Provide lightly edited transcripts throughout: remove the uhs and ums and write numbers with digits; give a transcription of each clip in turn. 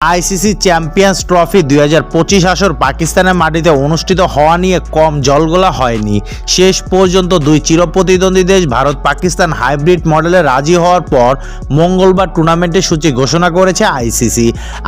ICC champions trophy 2025 আসর পাকিস্তানের মাটিতে অনুষ্ঠিত হওয়া নিয়ে কম জলগোলা হয়নি। শেষ পর্যন্ত দুই চিরপ্রতিদ্বন্দ্বী দেশ ভারত পাকিস্তান হাইব্রিড মডেলে রাজি হওয়ার পর মঙ্গলবার টুর্নামেন্টের সূচি ঘোষণা করেছে আইসিসি।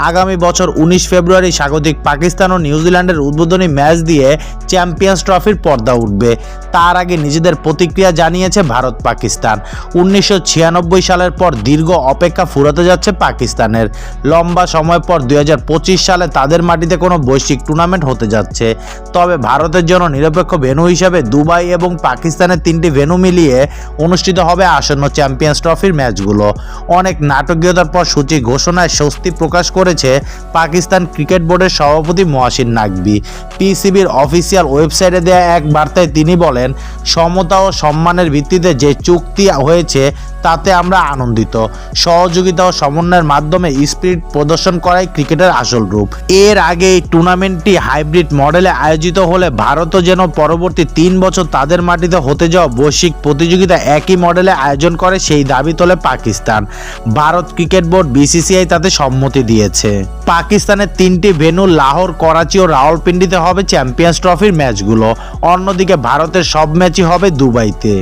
আগামী বছর 19 ফেব্রুয়ারি স্বাগতিক পাকিস্তান ও নিউজিল্যান্ডের উদ্বোধনী ম্যাচ দিয়ে চ্যাম্পিয়ন্স ট্রফির পর্দা উঠবে। তার আগে নিজেদের প্রতিক্রিয়া জানিয়েছে ভারত পাকিস্তান। 1996 সালের পর দীর্ঘ অপেক্ষা ফুরাতে যাচ্ছে পাকিস্তানের। লম্বা সময় পর 2025 সালে তাদের মাটিতে কোনো বৈশ্বিক টুর্নামেন্ট হতে যাচ্ছে। তবে ভারতের জন্য নিরপেক্ষ ভেন্যু হিসেবে দুবাই এবং পাকিস্তানের 3টি ভেন্যু মিলিয়ে অনুষ্ঠিত হবে আসন্ন চ্যাম্পিয়ন্স ট্রফির ম্যাচগুলো। অনেক নাটকীয়তার পর সূচি ঘোষণায় স্বস্তি প্রকাশ করেছে পাকিস্তান ক্রিকেট বোর্ডের সভাপতি মহসিন নাকভি। পিসিবির অফিসিয়াল ওয়েবসাইটে দেয়া এক বার্তায় তিনি বলেন, সমতা ও সম্মানের ভিত্তিতে যে চুক্তি হয়েছে তাতে আমরা আনন্দিত। সহযোগিতা ও সমন্বয়ের মাধ্যমে স্পিরিট প্রদর্শন করাই ক্রিকেটের আসল রূপ। এর আগে এই টুর্নামেন্টটি হাইব্রিড মডেলে আয়োজিত হলে ভারতও যেন পরবর্তী 3 বছর তাদের মাটিতে হতে যাওয়া বৈশ্বিক প্রতিযোগিতা একই মডেলে আয়োজন করে সেই দাবি তোলে Pakistan. Bharat cricket board BCCI তাতে সম্মতি দিয়েছে। পাকিস্তানের 3টি ভেন্যু লাহোর, করাচি ও রাওয়ালপিন্ডিতে হবে চ্যাম্পিয়ন্স ট্রফির ম্যাচগুলো। অন্যদিকে ভারতের সব ম্যাচই হবে দুবাইতে।